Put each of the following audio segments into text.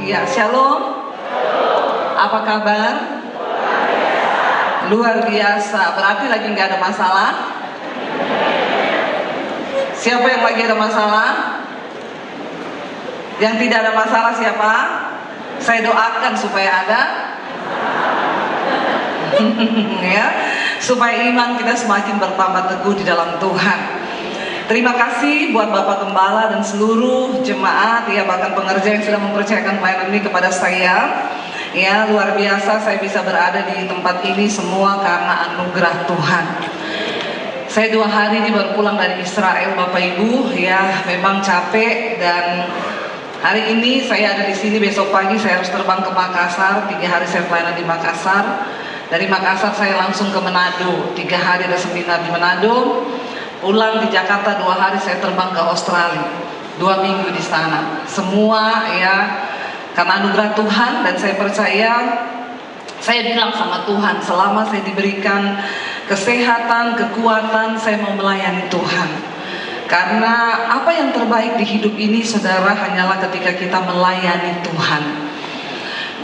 Ya, shalom. Apa kabar? Luar biasa. Berarti lagi nggak ada masalah? Siapa yang lagi ada masalah? Yang tidak ada masalah siapa? Saya doakan supaya ada. Ya, supaya iman kita semakin bertambah teguh di dalam Tuhan. Terima kasih buat Bapak Gembala dan seluruh jemaat, ya, bahkan pengerja yang sudah mempercayakan pelayanan ini kepada saya. Ya, luar biasa saya bisa berada di tempat ini semua karena anugerah Tuhan. Saya 2 hari ini baru pulang dari Israel, Bapak Ibu. Ya, memang capek, dan hari ini saya ada di sini. Besok pagi saya harus terbang ke Makassar. 3 hari saya pelayanan di Makassar. Dari Makassar saya langsung ke Manado. 3 hari ada seminar di Manado. Pulang di Jakarta 2 hari saya terbang ke Australia. 2 minggu di sana. Semua ya karena anugerah Tuhan, dan saya percaya, saya bilang sama Tuhan, selama saya diberikan kesehatan, kekuatan, saya mau melayani Tuhan. Karena apa yang terbaik di hidup ini, saudara, hanyalah ketika kita melayani Tuhan.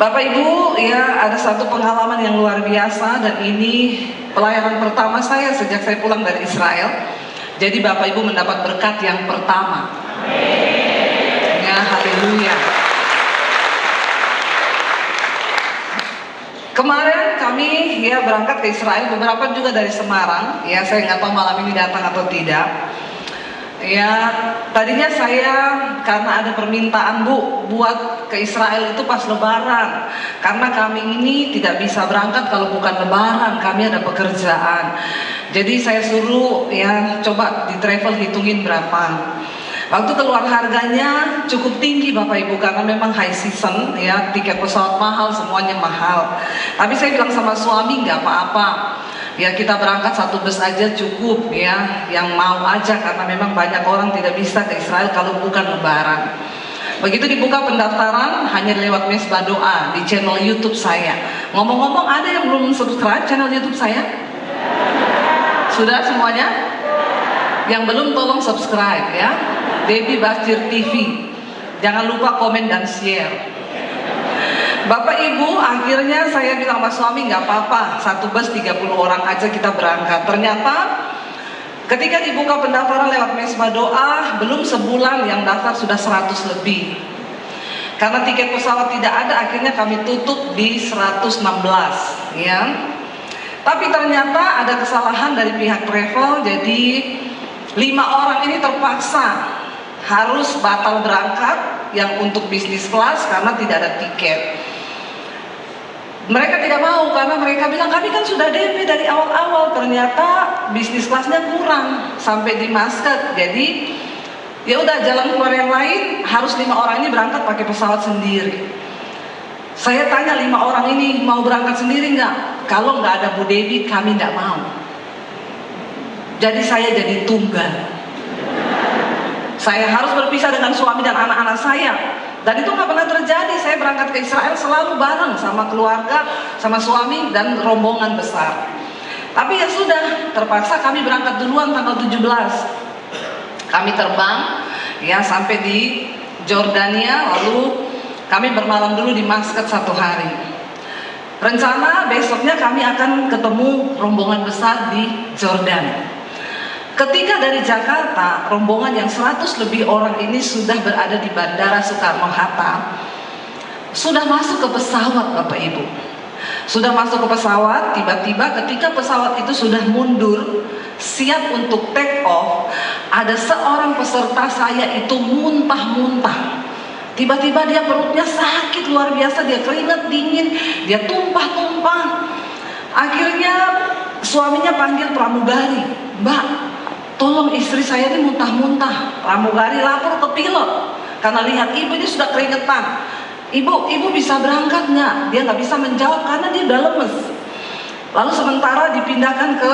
Bapak Ibu, ya, ada satu pengalaman yang luar biasa, dan ini pelayanan pertama saya sejak saya pulang dari Israel. Jadi Bapak Ibu mendapat berkat yang pertama. Ya, haleluya. Kemarin kami ya berangkat ke Israel, beberapa juga dari Semarang. Ya, saya nggak tahu malam ini datang atau tidak. Ya, tadinya saya karena ada permintaan buat ke Israel itu pas Lebaran. Karena kami ini tidak bisa berangkat kalau bukan Lebaran, kami ada pekerjaan. Jadi saya suruh ya coba di travel hitungin berapa. Waktu keluar harganya cukup tinggi Bapak Ibu, karena memang high season ya, tiket pesawat mahal, semuanya mahal. Tapi saya bilang sama suami, nggak apa-apa. Ya, kita berangkat 1 bus aja cukup ya, yang mau aja, karena memang banyak orang tidak bisa ke Israel kalau bukan Lebaran. Begitu dibuka pendaftaran, hanya lewat mesbah doa di channel YouTube saya. Ngomong-ngomong, ada yang belum subscribe channel YouTube saya? Sudah semuanya? Yang belum tolong subscribe ya, Debbie Basjir TV. Jangan lupa komen dan share. Bapak Ibu, akhirnya saya bilang sama suami, nggak apa-apa, 1 bus 30 orang aja kita berangkat. Ternyata ketika dibuka pendaftaran lewat mesbah doa, belum sebulan yang daftar sudah 100 lebih. Karena tiket pesawat tidak ada, akhirnya kami tutup di 116 ya. Tapi ternyata ada kesalahan dari pihak travel, jadi 5 orang ini terpaksa harus batal berangkat yang untuk bisnis kelas karena tidak ada tiket. Mereka tidak mau karena mereka bilang, kami kan sudah DP dari awal-awal, ternyata bisnis kelasnya kurang sampai di Muscat. Jadi ya udah, jalan keluar yang lain, harus 5 orang ini berangkat pakai pesawat sendiri. Saya tanya 5 orang ini mau berangkat sendiri nggak? Kalau nggak ada Bu Devi, kami nggak mau. Jadi saya jadi tunggal. Saya harus berpisah dengan suami dan anak-anak saya. Dan itu nggak pernah terjadi. Saya berangkat ke Israel selalu bareng sama keluarga, sama suami dan rombongan besar. Tapi ya sudah, terpaksa kami berangkat duluan tanggal 17. Kami terbang ya sampai di Jordania, lalu kami bermalam dulu di Muscat 1 hari. Rencana besoknya kami akan ketemu rombongan besar di Jordan. Ketika dari Jakarta, rombongan yang 100 lebih orang ini sudah berada di Bandara Soekarno-Hatta, sudah masuk ke pesawat Bapak Ibu. Sudah masuk ke pesawat, tiba-tiba ketika pesawat itu sudah mundur, siap untuk take off, ada seorang peserta saya itu muntah-muntah. Tiba-tiba dia perutnya sakit luar biasa, dia keringat dingin, dia tumpah-tumpah. Akhirnya suaminya panggil pramugari, Mbak, tolong istri saya ini muntah-muntah. Pramugari lapor ke pilot karena lihat ibu ini sudah keringetan. Ibu bisa berangkat nggak? Dia nggak bisa menjawab karena dia udah lemes. Lalu sementara dipindahkan ke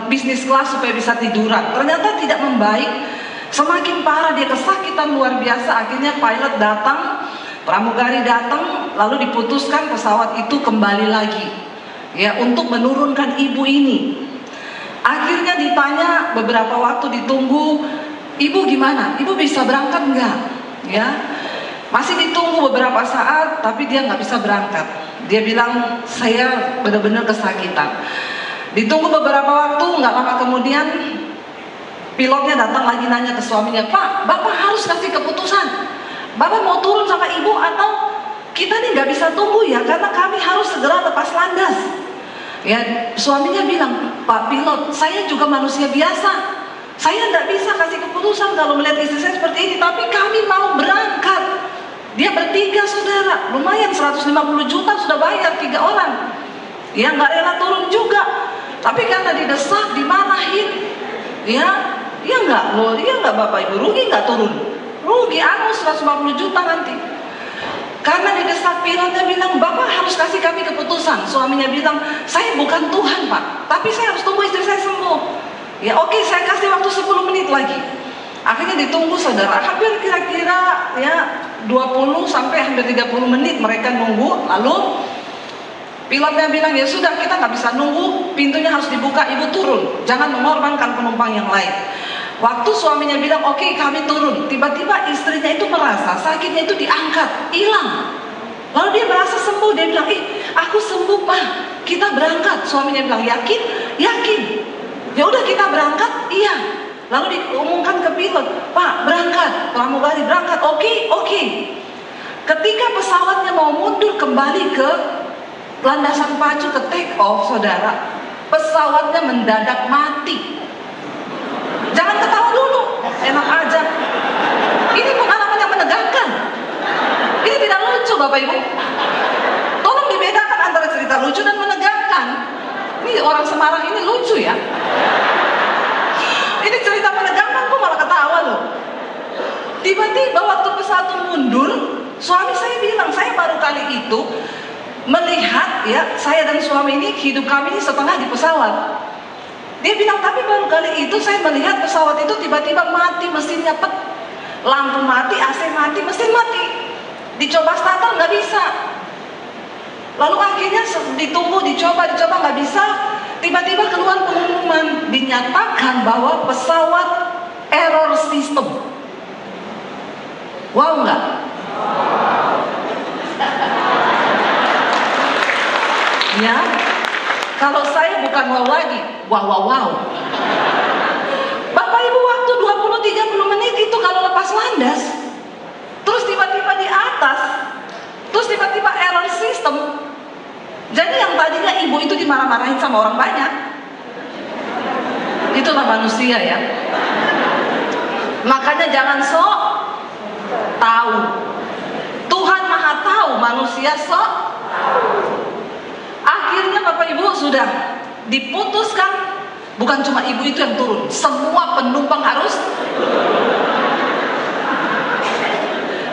bisnis kelas supaya bisa tiduran. Ternyata tidak membaik, semakin parah, dia kesakitan luar biasa. Akhirnya pilot datang, pramugari datang, lalu diputuskan pesawat itu kembali lagi ya untuk menurunkan ibu ini. Akhirnya ditanya, beberapa waktu ditunggu, ibu gimana? Ibu bisa berangkat nggak? Ya, Masih ditunggu beberapa saat, tapi dia nggak bisa berangkat. Dia bilang, saya benar-benar kesakitan. Ditunggu beberapa waktu, nggak lama kemudian pilotnya datang lagi nanya ke suaminya, Pak, Bapak harus kasih keputusan. Bapak mau turun sama ibu atau kita nih nggak bisa tunggu ya, karena kami harus segera lepas landas. Ya, suaminya bilang, Pak pilot, saya juga manusia biasa. Saya nggak bisa kasih keputusan kalau melihat istri saya seperti ini, tapi kami mau berangkat. Dia bertiga saudara, lumayan 150 juta sudah bayar 3 orang. Ya nggak rela turun juga, tapi karena didesak, dimarahin, ya nggak bapak ibu, rugi nggak turun, rugi 150 juta nanti. Karena didesak, pilotnya bilang, Bapak harus kasih kami keputusan. Suaminya bilang, saya bukan Tuhan Pak, tapi saya harus tunggu istri saya sembuh. Ya oke, saya kasih waktu 10 menit lagi. Akhirnya ditunggu saudara, hampir kira-kira ya 20 sampai hampir 30 menit mereka nunggu. Lalu pilotnya bilang, ya sudah kita nggak bisa nunggu, pintunya harus dibuka, ibu turun, jangan mengorbankan penumpang yang lain. Waktu suaminya bilang oke, kami turun, tiba-tiba istrinya itu merasa sakitnya itu diangkat, hilang. Lalu dia merasa sembuh, dia bilang, aku sembuh Pak, kita berangkat. Suaminya bilang, yakin? Yakin. Ya udah kita berangkat, iya. Lalu diumumkan ke pilot, Pak berangkat, pramugari berangkat, oke. Ketika pesawatnya mau mundur kembali ke landasan pacu ke take off, saudara, pesawatnya mendadak mati. Jangan ketawa dulu, enak aja. Ini pengalaman yang menegangkan. Ini tidak lucu Bapak Ibu. Tolong dibedakan antara cerita lucu dan menegangkan. Ini orang Semarang ini lucu ya. Ini cerita menegangkan, kok malah ketawa loh. Tiba-tiba waktu pesawat mundur, suami saya bilang, saya baru kali itu melihat ya, saya dan suami ini hidup kami ini setengah di pesawat. Dia bilang, tapi baru kali itu saya melihat pesawat itu tiba-tiba mati mesinnya, lampu mati, AC mati, mesin mati. Dicoba starter nggak bisa. Lalu akhirnya ditunggu, dicoba nggak bisa. Tiba-tiba keluar pengumuman, dinyatakan bahwa pesawat error system. Wow nggak? Ya, kalau saya bukan wow lagi, wow. Bapak Ibu, waktu 20-30 menit itu kalau lepas landas, terus tiba-tiba di atas, terus tiba-tiba error system. Jadi yang tadinya ibu itu dimarah-marahin sama orang banyak, itulah manusia ya. Makanya jangan sok tahu. Tuhan Maha tahu, manusia sok tahu. Akhirnya Bapak Ibu sudah diputuskan, bukan cuma ibu itu yang turun, semua penumpang harus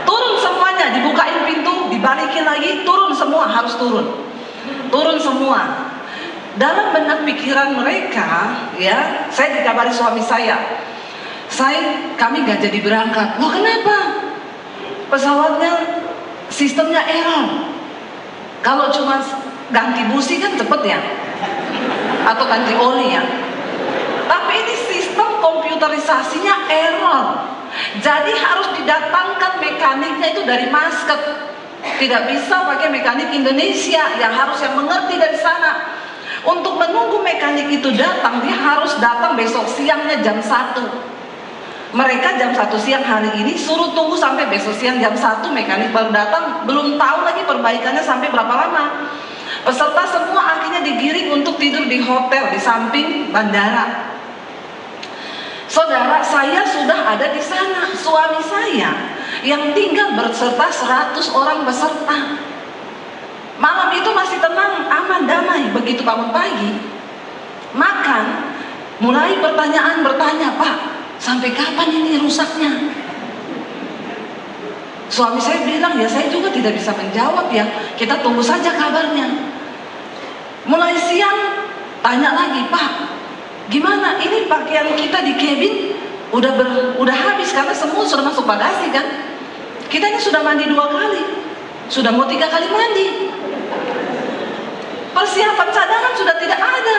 turun semuanya, dibukain pintu, dibalikin lagi, turun semua, harus turun semua. Dalam benak pikiran mereka, ya, saya dikabari suami saya, kami gak jadi berangkat. Loh kenapa? Pesawatnya sistemnya error. Kalau cuma ganti busi kan cepet ya, atau ganti oli ya. Tapi ini sistem komputerisasinya error. Jadi harus didatangkan mekaniknya itu dari Muscat. Tidak bisa pakai mekanik Indonesia yang mengerti dari sana. Untuk menunggu mekanik itu datang, dia harus datang besok siangnya jam 1. Mereka jam 1 siang hari ini suruh tunggu sampai besok siang jam 1, mekanik baru datang, belum tahu lagi perbaikannya sampai berapa lama. Peserta semua akhirnya digiring untuk tidur di hotel di samping bandara. Saudara, saya sudah ada di sana. Suami saya yang tinggal berserta 100 orang peserta. Malam itu masih tenang, aman, damai. Begitu bangun pagi, makan, mulai bertanya, Pak, sampai kapan ini rusaknya? Suami saya bilang, ya saya juga tidak bisa menjawab ya, kita tunggu saja kabarnya. Mulai siang, tanya lagi, Pak, gimana ini pakaian kita di cabin udah habis karena semua sudah masuk bagasi kan? Kita ini sudah mandi 2 kali, sudah mau 3 kali mandi. Persiapan cadangan sudah tidak ada.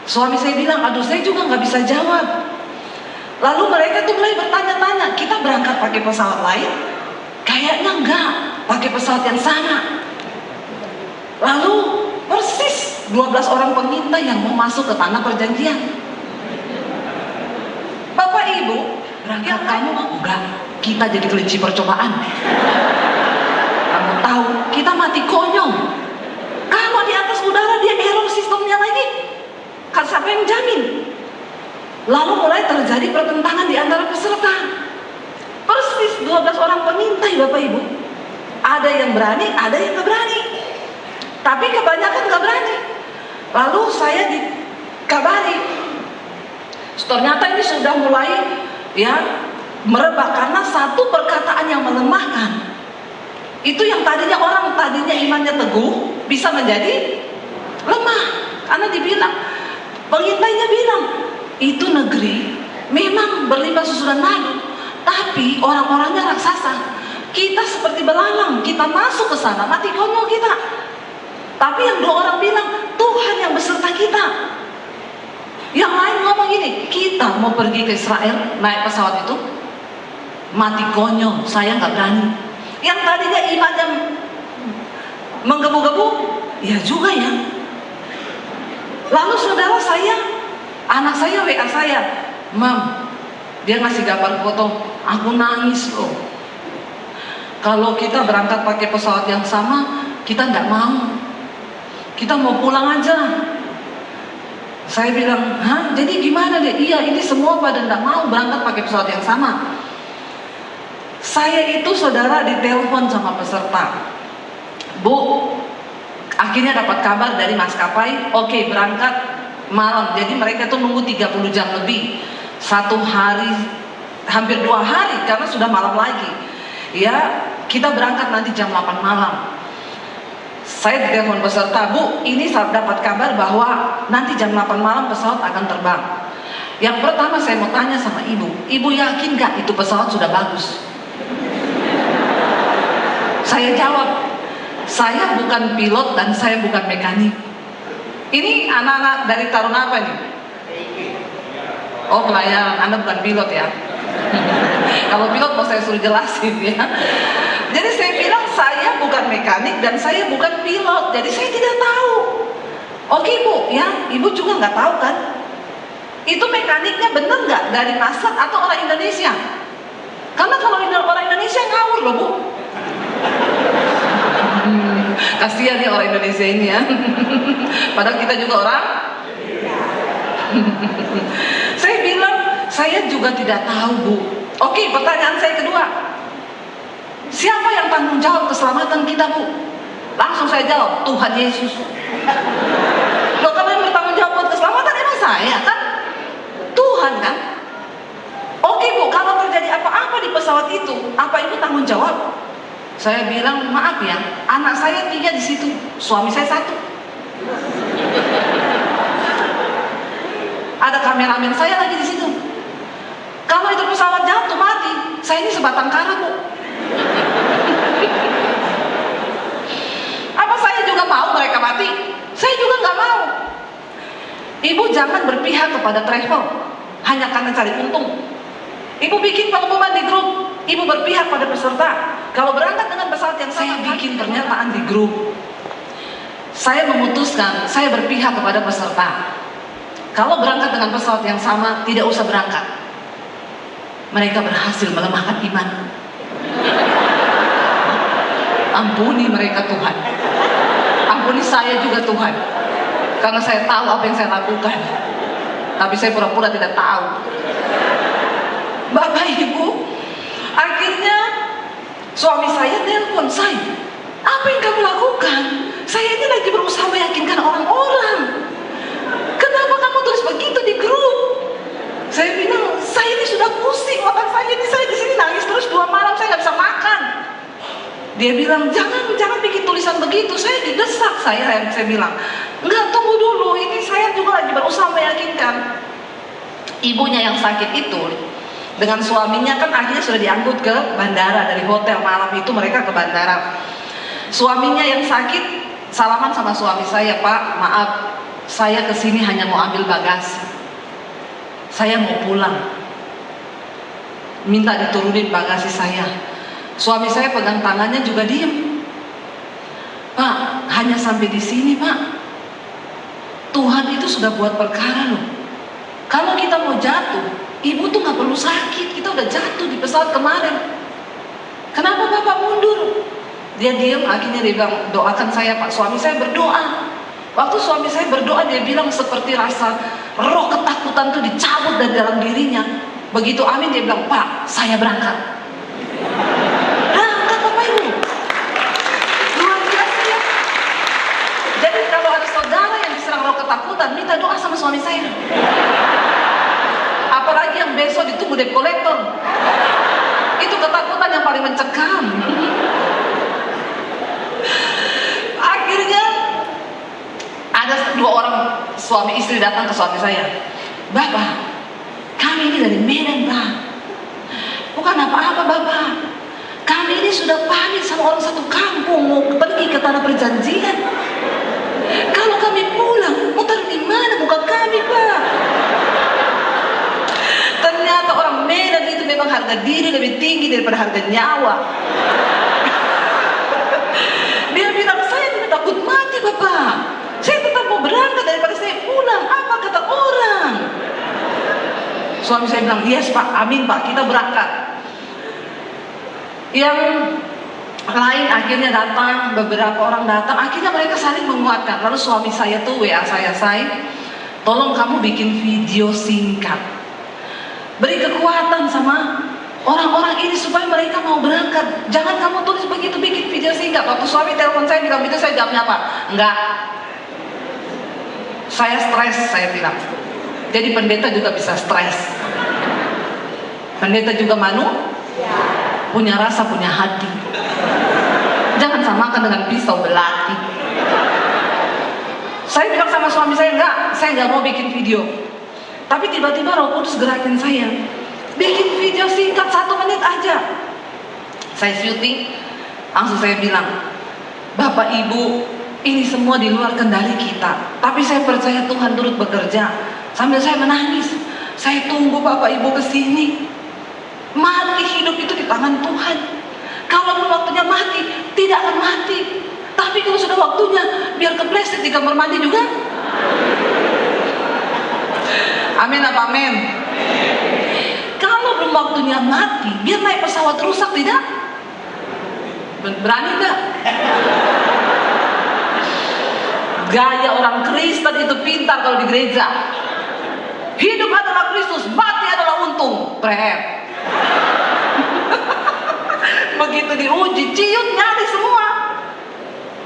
Suami saya bilang, aduh saya juga nggak bisa jawab. Lalu mereka tuh mulai bertanya-tanya, kita berangkat pakai pesawat lain? Kayaknya enggak, pakai pesawat yang sama. Lalu persis 12 orang pengintai yang mau masuk ke tanah perjanjian. Bapak Ibu, berangkat kamu mau? Enggak, kita jadi kelinci percobaan. Kamu tahu, kita mati konyol. Kalau di atas udara dia error sistemnya lagi, kan siapa yang jamin? Lalu mulai terjadi pertentangan di antara peserta. Persis 12 orang pengintai Bapak Ibu. Ada yang berani, ada yang gak berani. Tapi kebanyakan gak berani. Lalu saya dikabari, ternyata ini sudah mulai merebak karena satu perkataan yang melemahkan. Itu yang tadinya imannya teguh bisa menjadi lemah. Karena dibilang, pengintainya bilang, itu negeri memang berlimpah susu dan madu, tapi orang-orangnya raksasa. Kita seperti belalang, kita masuk ke sana mati konyol kita. Tapi yang 2 orang bilang, Tuhan yang beserta kita. Yang lain ngomong gini, kita mau pergi ke Israel naik pesawat itu, mati konyol, saya nggak berani. Yang tadinya imannya menggebu-gebu, ya juga ya. Lalu saudara saya, anak saya WA saya, Mam, dia ngasih gambar foto, aku nangis loh. Kalau kita berangkat pakai pesawat yang sama, kita nggak mau. Kita mau pulang aja. Saya bilang, hah? Jadi gimana deh? Iya, ini semua pada nggak mau berangkat pakai pesawat yang sama. Saya itu saudara ditelepon sama peserta, Bu, akhirnya dapat kabar dari maskapai, oke, berangkat malam. Jadi mereka tuh nunggu 30 jam lebih, 1 hari, hampir 2 hari karena sudah malam lagi. Ya, kita berangkat nanti jam 8 malam. Saya ditelepon peserta, Bu, ini saya dapat kabar bahwa nanti jam 8 malam pesawat akan terbang. Yang pertama saya mau tanya sama Ibu yakin gak itu pesawat sudah bagus? Saya jawab, saya bukan pilot dan saya bukan mekanik. Ini anak-anak dari Taruna apa nih? Oh, pelayan, Anda bukan pilot ya. Kalau pilot mau saya suruh jelasin ya. Jadi saya bilang saya bukan mekanik dan saya bukan pilot, jadi saya tidak tahu. Oke Bu, ya Ibu juga nggak tahu kan? Itu mekaniknya bener nggak dari Nasdaq atau orang Indonesia? Karena kalau orang Indonesia ngawur loh Bu. Kasihan ya orang Indonesia ini ya. Padahal kita juga orang. Saya bilang saya juga tidak tahu Bu. Oke, pertanyaan saya kedua, siapa yang tanggung jawab keselamatan kita Bu? Langsung saya jawab, Tuhan Yesus. Loh, kalau yang bertanggung jawab buat keselamatan emang saya kan? Tuhan kan? Oke Bu, kalau terjadi apa-apa di pesawat itu, apa Ibu tanggung jawab? Saya bilang, maaf ya, anak saya 3 di situ, suami saya 1. Ada kameramen saya lagi di situ. Kalau itu pesawat jatuh mati, saya ini sebatang kara Bu. Apa saya juga mau mereka mati? Saya juga nggak mau. Ibu jangan berpihak kepada travel hanya karena cari untung. Ibu bikin pengumuman di grup, Ibu berpihak pada peserta. Kalau berangkat dengan pesawat yang saya bikin pernyataan di grup, saya memutuskan saya berpihak kepada peserta. Kalau berangkat dengan pesawat yang sama, tidak usah berangkat. Mereka berhasil melemahkan iman. Ampuni mereka Tuhan. Ampuni saya juga Tuhan. Karena saya tahu apa yang saya lakukan. Tapi saya pura-pura tidak tahu. Bapak Ibu, akhirnya suami saya telepon saya. Apa yang kamu lakukan? Saya ini lagi berusaha meyakinkan orang-orang. Kenapa kamu tulis begitu di grup? Saya bilang, saya ini sudah pusing otak saya ini, saya di sini nangis terus 2 malam saya nggak bisa makan. Dia bilang, jangan bikin tulisan begitu, saya didesak. Saya bilang, enggak, tunggu dulu, ini saya juga lagi berusaha meyakinkan. Ibunya yang sakit itu dengan suaminya kan akhirnya sudah diangkut ke bandara. Dari hotel malam itu mereka ke bandara. Suaminya yang sakit salaman sama suami saya, Pak, maaf, saya kesini hanya mau ambil bagasi, saya mau pulang, minta diturunin bagasi saya. Suami saya pegang tangannya juga diem. Pak, hanya sampai di sini Pak. Tuhan itu sudah buat perkara loh. Kalau kita mau jatuh, ibu tuh gak perlu sakit. Kita udah jatuh di pesawat kemarin. Kenapa Bapak mundur? Dia diam, akhirnya dia bilang, doakan saya Pak. Suami saya berdoa. Waktu suami saya berdoa, dia bilang seperti rasa roh ketakutan tuh dicabut dari dalam dirinya. Begitu amin, dia bilang, Pak, saya berangkat. Berangkat Bapak Ibu. Luar biasa ya. Jadi kalau ada saudara yang diserang roh ketakutan, minta doa sama suami saya. Apalagi yang besok ditunggu debt collector. Itu ketakutan yang paling mencekam. Akhirnya ada dua orang suami istri datang ke suami saya. Bapak, kami ini dari Medan Pak. Bukan apa-apa Bapak. Kami ini sudah pamit sama orang satu kampung mau pergi ke tanah perjanjian. Kalau kami pulang, mau taruh di mana muka kami Pak? Ternyata orang Medan itu memang harga diri lebih tinggi daripada harga nyawa. Dia bilang, saya tidak takut mati Bapak. Saya tetap mau berangkat daripada saya pulang. Apa kata orang? Suami saya bilang, yes Pak, amin Pak, kita berangkat. Yang lain akhirnya datang, beberapa orang datang. Akhirnya mereka saling menguatkan. Lalu suami saya tuh WA saya, tolong kamu bikin video singkat. Beri kekuatan sama orang-orang ini supaya mereka mau berangkat. Jangan kamu tulis begitu, bikin video singkat. Waktu suami telepon saya bilang itu, saya jawabnya apa? Enggak. Saya stres, saya bilang. Jadi pendeta juga bisa stres. Pendeta juga punya rasa, punya hati. Jangan samakan dengan pisau belati. Saya bilang sama suami saya, enggak, saya enggak mau bikin video. Tapi tiba-tiba Roh Kudus gerakin saya, bikin video singkat 1 menit aja. Saya syuting, langsung saya bilang, Bapak Ibu, ini semua di luar kendali kita. Tapi saya percaya Tuhan turut bekerja. Sambil saya menangis, saya tunggu Bapak Ibu kesini. Mati hidup itu di tangan Tuhan. Kalau waktunya mati, tidak akan mati. Tapi kalau sudah waktunya, biar kepleset di kamar mandi juga. Amin apa amin? Kalau belum waktunya mati, biar naik pesawat rusak tidak? Berani enggak? Gaya orang Kristen itu pintar kalau di gereja. Hidup adalah Kristus, mati adalah untung. Preher. Begitu diuji, ciut nyali semua.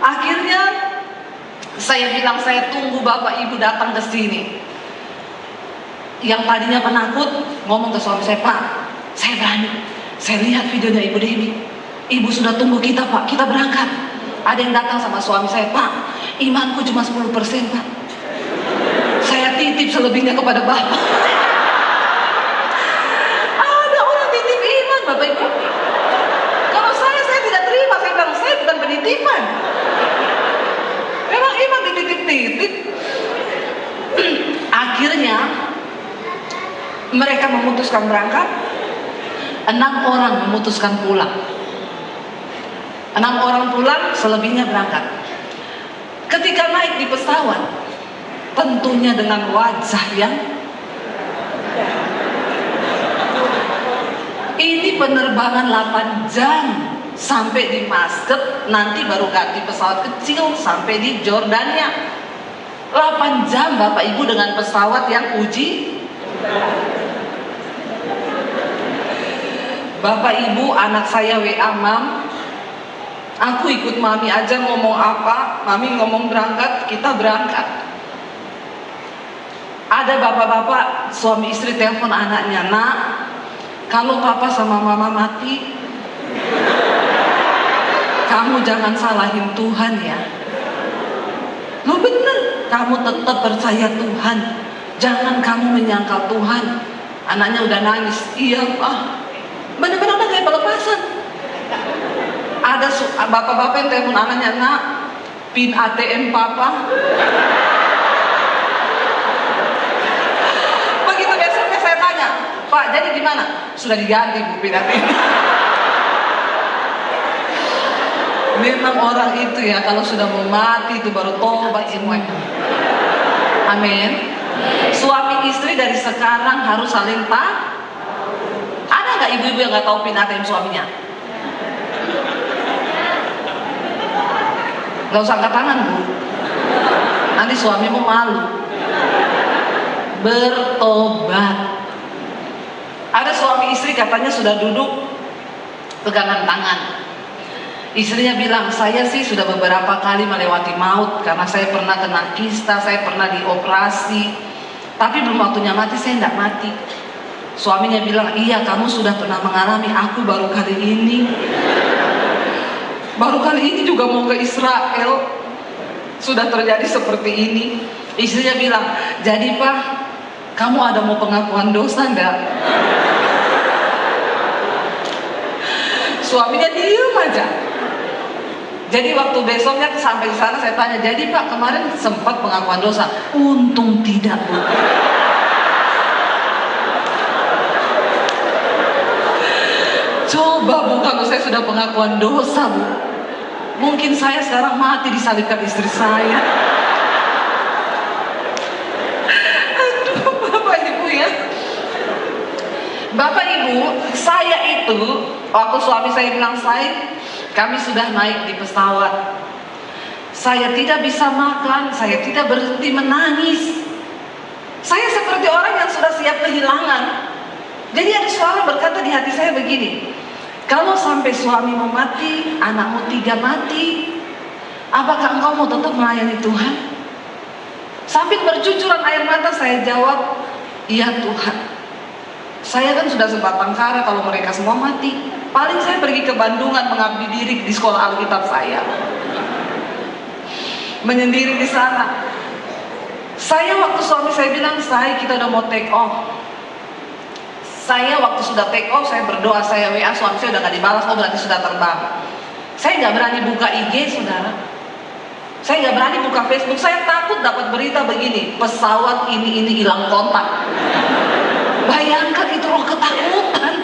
Akhirnya saya bilang, saya tunggu Bapak Ibu datang ke sini. Yang tadinya penakut ngomong ke suami saya, Pak, saya berani. Saya lihat videonya Ibu Dewi. Ibu sudah tunggu kita Pak, kita berangkat. Ada yang datang sama suami saya, Pak, imanku cuma 10% Pak. Saya titip selebihnya kepada Bapak. Ada orang titip iman Bapak Ibu. Kalau saya tidak terima. Saya bilang, saya bukan penitipan. Memang iman dititip-titip. Akhirnya mereka memutuskan berangkat. 6 orang memutuskan pulang. 6 orang pulang, selebihnya berangkat. Ketika naik di pesawat, tentunya dengan wajah yang ini penerbangan 8 jam sampai di Muscat, nanti baru ganti pesawat kecil sampai di Jordania. 8 jam Bapak Ibu dengan pesawat yang uji. Bapak Ibu, anak saya WA, Mam, aku ikut Mami aja, ngomong apa, Mami ngomong berangkat, kita berangkat. Ada bapak-bapak suami istri telepon anaknya, Nak, kalau papa sama mama mati, kamu jangan salahin Tuhan ya. Lo bener, kamu tetap percaya Tuhan, jangan kamu menyangkal Tuhan. Anaknya udah nangis, iya Pak. Benar-benar udah kayak pelepasan. Ada bapak-bapak yang telepon anaknya, Nak, pin ATM papa. Begitu besoknya saya tanya, Pak, jadi gimana? Sudah diganti Bu pin ATM. Memang orang itu ya kalau sudah mau mati itu baru tobat semuanya. Amin. Suami istri dari sekarang harus saling tahu. Ada nggak ibu-ibu yang nggak tahu PIN ATM suaminya? Nggak usah angkat tangan, Bu. Nanti suamimu malu. Bertobat. Ada suami istri katanya sudah duduk pegangan tangan. Istrinya bilang, saya sih sudah beberapa kali melewati maut karena saya pernah kena kista, saya pernah dioperasi, tapi belum waktunya mati, saya tidak mati. Suaminya bilang, iya kamu sudah pernah mengalami, aku baru kali ini juga mau ke Israel, sudah terjadi seperti ini. Istrinya bilang, jadi Pak, kamu ada mau pengakuan dosa enggak? Suaminya diem aja. Jadi waktu besoknya sampai di sana saya tanya, jadi Pak kemarin sempat pengakuan dosa? Untung tidak, Bu. Coba Bu, kalau saya sudah pengakuan dosa, Bu, mungkin saya sekarang mati disalibkan istri saya. Aduh, Bapak Ibu ya. Bapak Ibu, saya itu waktu suami saya bilang kami sudah naik di pesawat, saya tidak bisa makan, saya tidak berhenti menangis. Saya seperti orang yang sudah siap kehilangan. Jadi ada suara berkata di hati saya begini, kalau sampai suamimu mati, anakmu 3 mati, apakah engkau mau tetap melayani Tuhan? Sambil bercucuran air mata saya jawab, iya Tuhan. Saya kan sudah sebatang kara kalau mereka semua mati. Paling saya pergi ke Bandungan mengabdi diri di sekolah Alkitab saya, menyendiri di sana. Saya waktu suami saya bilang, kita udah mau take off. Saya waktu sudah take off, saya berdoa, saya WA, suami saya udah gak dibalas, oh berarti sudah terbang. Saya gak berani buka IG, saudara. Saya gak berani buka Facebook, saya takut dapat berita begini, pesawat ini hilang kontak. Bayangkan itu roh ketakutan.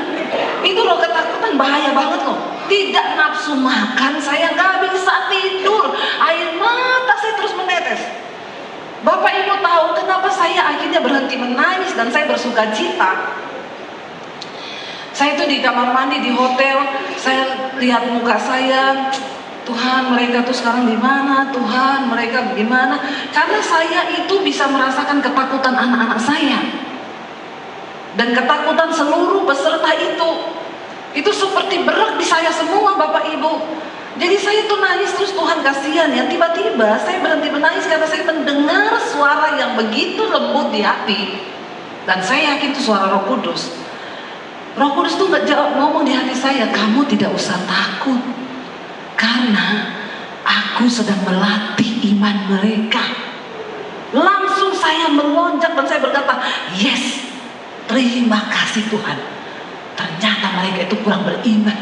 Itu roh ketakutan bahaya banget loh. Tidak nafsu makan, saya gak bisa tidur, air mata saya terus menetes. Bapak Ibu tahu kenapa saya akhirnya berhenti menangis dan saya bersuka cita? Saya itu di kamar mandi di hotel, saya lihat muka saya, Tuhan mereka tuh sekarang di mana? Tuhan mereka bagaimana? Karena saya itu bisa merasakan ketakutan anak-anak saya dan ketakutan seluruh peserta itu seperti berak di saya semua, Bapak Ibu. Jadi saya tuh nangis terus, Tuhan kasihan ya. Tiba-tiba saya berhenti menangis karena saya mendengar suara yang begitu lembut di hati, dan saya yakin itu suara Roh Kudus. Roh Kudus tuh ngomong di hati saya, kamu tidak usah takut, karena aku sedang melatih iman mereka. Langsung saya melonjak dan saya berkata, yes, terima kasih Tuhan. Ternyata mereka itu kurang beriman.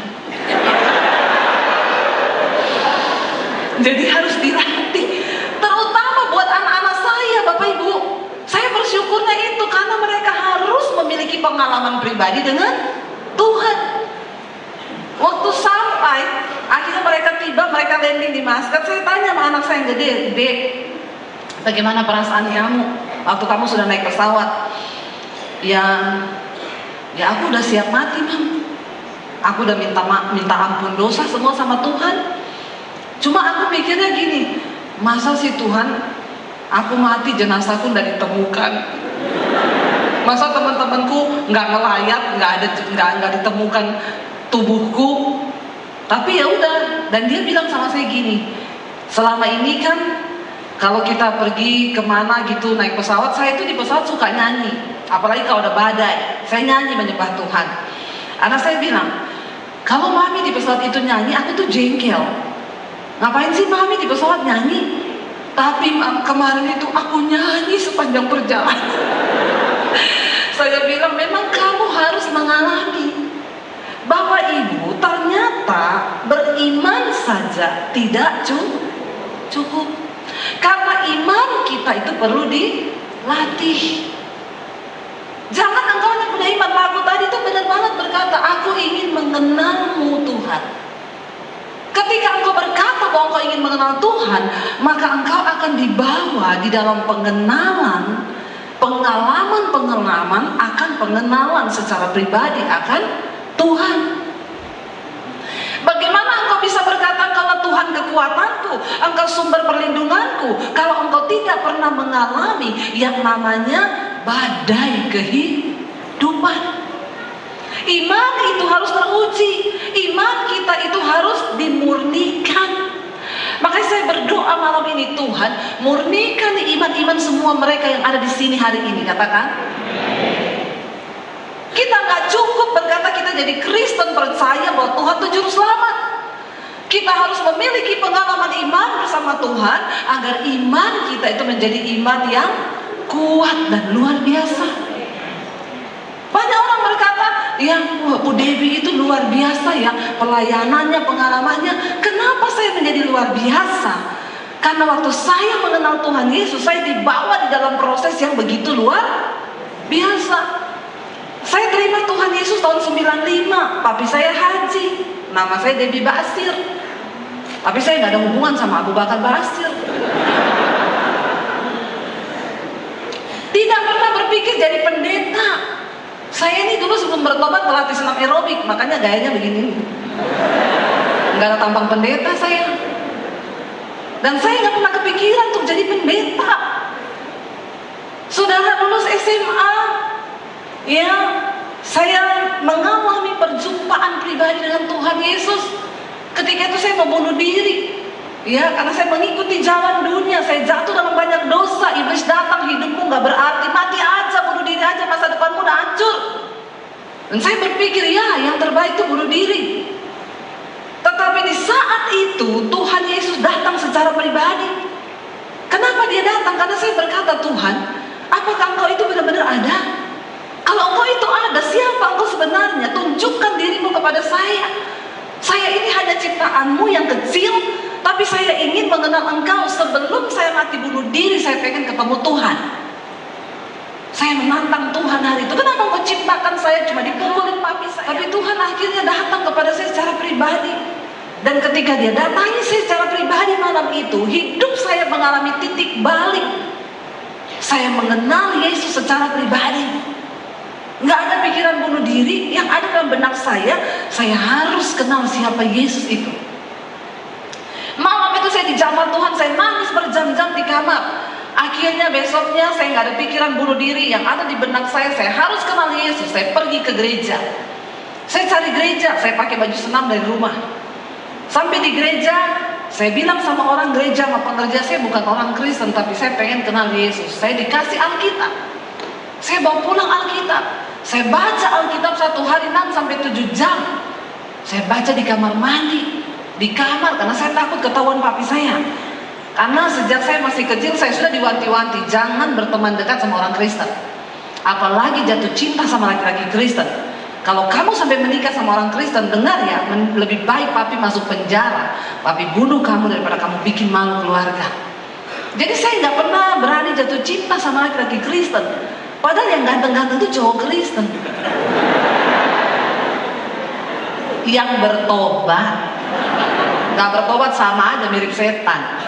Jadi harus dilatih, terutama buat anak-anak saya, Bapak Ibu. Saya bersyukurnya itu karena mereka harus memiliki pengalaman pribadi dengan Tuhan. Waktu sampai akhirnya mereka tiba, mereka landing di Maskat, saya tanya sama anak saya yang gede, Dek, bagaimana perasaan kamu waktu kamu sudah naik pesawat? Ya aku udah siap mati, Mam. Aku udah minta ampun dosa semua sama Tuhan. Cuma aku pikirnya gini, masa sih Tuhan aku mati jenazahku udah ditemukan? Masa teman-temanku nggak ngelayat, nggak ditemukan tubuhku? Tapi ya udah. Dan dia bilang sama saya gini, selama ini kan kalau kita pergi kemana gitu naik pesawat, saya itu di pesawat suka nyanyi, apalagi kalau udah badai, saya nyanyi menyembah Tuhan. Anak saya bilang, kalau Mami di pesawat itu nyanyi, aku tuh jengkel. Ngapain sih Mami di pesawat nyanyi? Tapi kemarin itu aku nyanyi sepanjang perjalanan. Saya bilang, memang kamu harus mengalami. Bapak Ibu, ternyata beriman saja tidak cukup. Karena iman kita itu perlu dilatih. Jangan engkau hanya punya iman. Lagu tadi itu benar banget berkata, aku ingin mengenalmu Tuhan. Ketika engkau berkata mengenal Tuhan, maka engkau akan dibawa di dalam pengalaman akan pengenalan secara pribadi akan Tuhan. Bagaimana engkau bisa berkata kalau Tuhan kekuatanku, engkau sumber perlindunganku, kalau engkau tidak pernah mengalami yang namanya badai kehidupan? Iman itu harus teruji, iman kita itu harus dimurnikan. Makanya saya berdoa malam ini, Tuhan murnikan iman-iman semua mereka yang ada di sini hari ini. Katakan, kita nggak cukup berkata kita jadi Kristen percaya bahwa Tuhan itu juru selamat. Kita harus memiliki pengalaman iman bersama Tuhan agar iman kita itu menjadi iman yang kuat dan luar biasa. Banyak orang berkata, ya Bu Dewi itu luar biasa ya pelayanannya, pengalamannya. Kenapa saya menjadi luar biasa? Karena waktu saya mengenal Tuhan Yesus, saya dibawa di dalam proses yang begitu luar biasa. Saya terima Tuhan Yesus tahun 95, papi saya haji, nama saya Debbie Basir. Tapi saya nggak ada hubungan sama Abu Bakar Basir. Tidak pernah berpikir jadi pendeta. Saya ini dulu sebelum bertobat pelatih senam aerobik, makanya gayanya begini. Nggak ada tampang pendeta saya. Dan saya nggak pernah kepikiran untuk jadi pendeta. Saudara lulus SMA, ya saya mengalami perjumpaan pribadi dengan Tuhan Yesus. Ketika itu saya mau bunuh diri. Ya, karena saya mengikuti jalan dunia, saya jatuh dalam banyak dosa. Iblis datang, hidupmu gak berarti, mati aja, bunuh diri aja, masa depanmu udah hancur. Dan saya berpikir, ya yang terbaik itu bunuh diri. Tetapi di saat itu Tuhan Yesus datang secara pribadi. Kenapa dia datang? Karena saya berkata, Tuhan, apakah engkau itu benar-benar ada? Kalau engkau itu ada, siapa engkau sebenarnya? Tunjukkan dirimu kepada saya. Saya ini hanya ciptaanmu yang kecil, tapi saya ingin mengenal engkau. Sebelum saya mati bunuh diri, saya pengen ketemu Tuhan. Saya menantang Tuhan hari itu. Kenapa engkau ciptakan saya cuma dipukulin papi saya? Tapi Tuhan akhirnya datang kepada saya secara pribadi. Dan ketika dia datangi saya secara pribadi malam itu, hidup saya mengalami titik balik. Saya mengenal Yesus secara pribadi. Nggak ada pikiran bunuh diri. Yang ada dalam benak saya harus kenal siapa Yesus itu. Malam itu saya dijamah Tuhan, saya nangis berjam-jam di kamar. Akhirnya besoknya saya nggak ada pikiran bunuh diri. Yang ada di benak saya harus kenal Yesus. Saya pergi ke gereja. Saya cari gereja, saya pakai baju senam dari rumah. Sampai di gereja, saya bilang sama orang gereja, sama pengerja, saya bukan orang Kristen, tapi saya pengen kenal Yesus. Saya dikasih Alkitab. Saya bawa pulang Alkitab. Saya baca Alkitab 1 hari 6 sampai 7 jam. Saya baca di kamar mandi, di kamar, karena saya takut ketahuan papi saya. Karena sejak saya masih kecil saya sudah diwanti-wanti, jangan berteman dekat sama orang Kristen. Apalagi jatuh cinta sama laki-laki Kristen. Kalau kamu sampai menikah sama orang Kristen, dengar ya, lebih baik papi masuk penjara, papi bunuh kamu daripada kamu bikin malu keluarga. Jadi saya nggak pernah berani jatuh cinta sama laki-laki Kristen. Padahal yang ganteng-ganteng itu cowok Kristen yang bertobat. Gak bertobat sama aja mirip setan.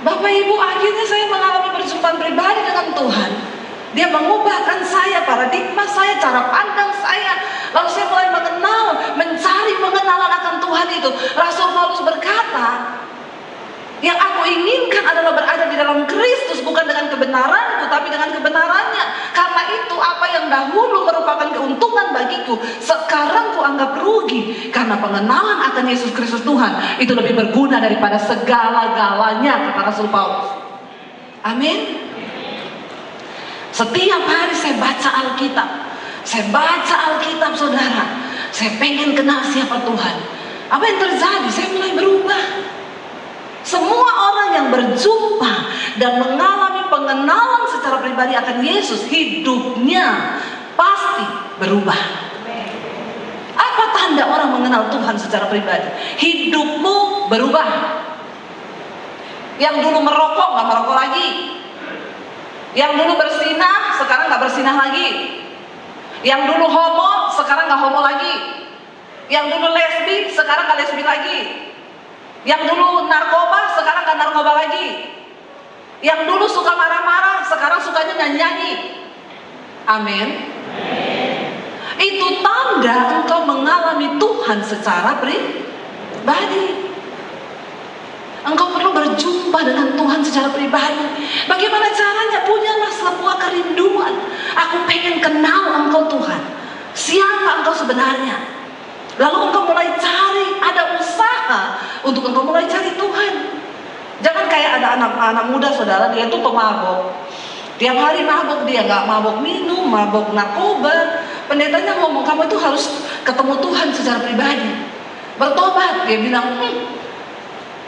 Bapak Ibu, akhirnya saya mengalami perjumpaan pribadi dengan Tuhan. Dia mengubahkan saya, paradigma saya, cara pandang saya. Lalu saya mulai mencari pengenalan akan Tuhan itu. Rasul Paulus berkata, yang aku inginkan adalah berada di dalam Kristus, bukan dengan kebenaranku, tapi dengan kebenarannya. Karena itu apa yang dahulu merupakan keuntungan bagiku, sekarang ku anggap rugi. Karena pengenalan akan Yesus Kristus Tuhan itu lebih berguna daripada segala-galanya, kata Rasul Paulus. Amin. Setiap hari saya baca Alkitab. Saya baca Alkitab, saudara. Saya pengen kenal siapa Tuhan. Apa yang terjadi? Saya mulai berubah. Semua orang yang berjumpa dan mengalami pengenalan secara pribadi akan Yesus, hidupnya pasti berubah. Apa tanda orang mengenal Tuhan secara pribadi? Hidupmu berubah. Yang dulu merokok gak merokok lagi. Yang dulu bersinah sekarang gak bersinah lagi. Yang dulu homo sekarang gak homo lagi. Yang dulu lesbi sekarang gak lesbi lagi. Yang dulu narkoba, sekarang gak narkoba lagi. Yang dulu suka marah-marah, sekarang sukanya nyanyi-nyanyi. Amin. Itu tanda engkau mengalami Tuhan secara pribadi. Engkau perlu berjumpa dengan Tuhan secara pribadi. Bagaimana caranya? Punyalah sebuah kerinduan. Aku pengen kenal Engkau Tuhan. Siapa Engkau sebenarnya? Lalu engkau mulai cari, ada usaha untuk engkau mulai cari Tuhan. Jangan kayak ada anak muda saudara, dia itu pemabok. Tiap hari mabok, dia nggak mabok minum, mabok narkoba. Pendetanya ngomong, kamu itu harus ketemu Tuhan secara pribadi. Bertobat, dia bilang,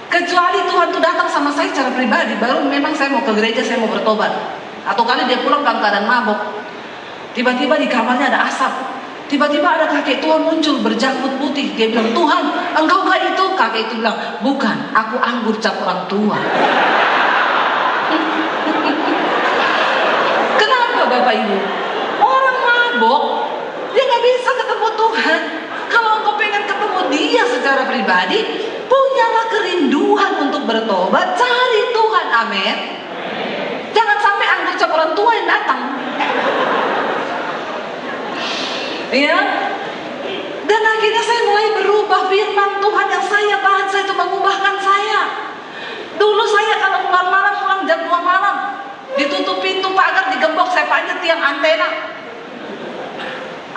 kecuali Tuhan itu datang sama saya secara pribadi, baru memang saya mau ke gereja, saya mau bertobat. Atau kali dia pulang dalam keadaan mabok, tiba-tiba di kamarnya ada asap, tiba-tiba ada kakek tua muncul berjanggut putih. Dia bilang, Tuhan, engkau gak itu? Kakek itu bilang, bukan, aku anggur cap orang tua. Kenapa Bapak Ibu? Orang mabok, dia gak bisa ketemu Tuhan. Kalau engkau pengen ketemu dia secara pribadi, punyalah kerinduan untuk bertobat, cari Tuhan. Amin. Jangan sampai anggur cap orang tua yang datang. Ya, dan akhirnya saya mulai berubah. Firman Tuhan yang saya baca itu mengubahkan saya. Dulu saya kalau pulang malam, pulang jam 2 malam, ditutup pintu pagar, digembok, saya panjat tiang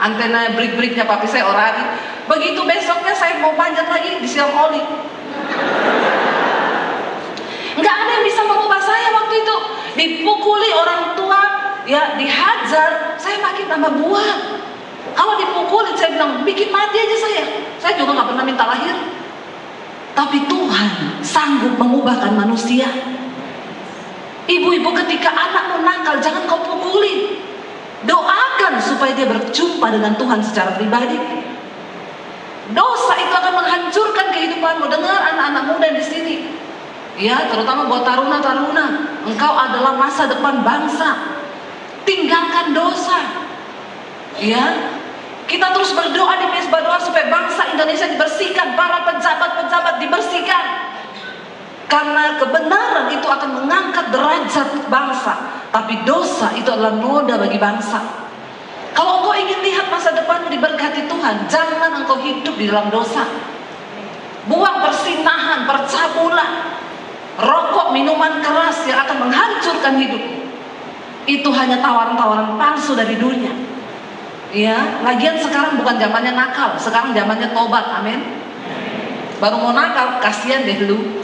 antena break-breaknya papi saya orari. Begitu besoknya saya mau panjat lagi, disiram oli. Nggak ada yang bisa mengubah saya waktu itu. Dipukuli orang tua, ya dihajar, saya makin tambah buat. Kalau dipukulin, saya bilang, bikin mati aja saya. Saya juga gak pernah minta lahir. Tapi Tuhan sanggup mengubahkan manusia. Ibu-ibu, ketika anakmu nakal, jangan kau pukulin. Doakan supaya dia berjumpa dengan Tuhan secara pribadi. Dosa itu akan menghancurkan kehidupanmu. Dengar anak-anak muda di sini. Ya, terutama buat taruna-taruna. Engkau adalah masa depan bangsa. Tinggalkan dosa. Ya, kita terus berdoa di mesbah doa supaya bangsa Indonesia dibersihkan, para pejabat-pejabat dibersihkan. Karena kebenaran itu akan mengangkat derajat bangsa, tapi dosa itu adalah noda bagi bangsa. Kalau engkau ingin lihat masa depanmu diberkati Tuhan, jangan engkau hidup di dalam dosa. Buang persinahan, percabulan, rokok, minuman keras yang akan menghancurkan hidup. Itu hanya tawaran-tawaran palsu dari dunia. Ya, lagian sekarang bukan zamannya nakal, sekarang zamannya tobat. Amin. Baru mau nakal, kasihan deh lu.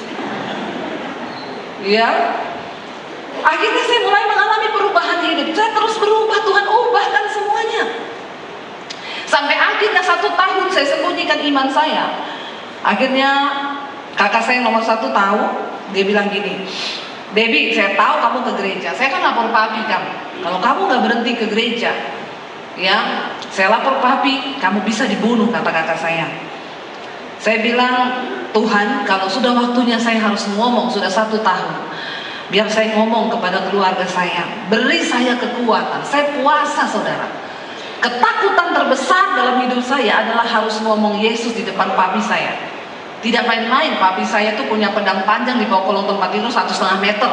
Ya, akhirnya saya mulai mengalami perubahan hidup. Saya terus berubah, Tuhan ubahkan semuanya. Sampai akhirnya 1 tahun saya sembunyikan iman saya. Akhirnya kakak saya nomor 1 tahu. Dia bilang gini, Debbie, saya tahu kamu ke gereja. Saya kan lapor papi kamu. Kalau kamu gak berhenti ke gereja, ya, saya lapor papi, kamu bisa dibunuh, kata kakak saya. Saya bilang, Tuhan, kalau sudah waktunya saya harus ngomong, sudah 1 tahun, biar saya ngomong kepada keluarga saya, beri saya kekuatan. Saya puasa, saudara. Ketakutan terbesar dalam hidup saya adalah harus ngomong Yesus di depan papi saya. Tidak main-main, papi saya tuh punya pedang panjang di bawah kolong tempat tidur 1,5 meter.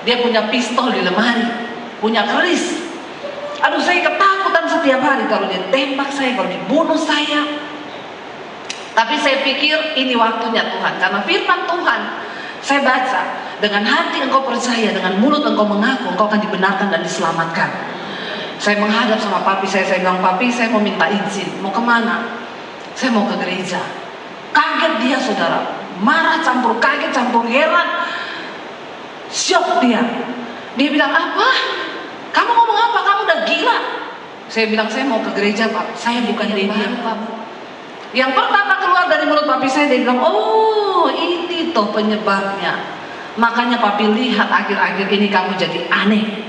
Dia punya pistol di lemari, punya keris. Aduh, saya ketakutan setiap hari kalau dia tembak saya, kalau dibunuh saya. Tapi saya pikir ini waktunya Tuhan, karena firman Tuhan saya baca, dengan hati engkau percaya, dengan mulut engkau mengaku, engkau akan dibenarkan dan diselamatkan. Saya menghadap sama papi saya bilang, papi, saya mau minta izin. Mau kemana? Saya mau ke gereja. Kaget dia, saudara, marah campur kaget campur heran, syok dia. Dia bilang, apa? Kamu ngomong apa? Kamu udah gila? Saya bilang, saya mau ke gereja, Pak. Saya bukan dia, Pak. Yang pertama keluar dari mulut papi saya, dia bilang, oh ini toh penyebabnya. Makanya papi lihat akhir-akhir ini kamu jadi aneh.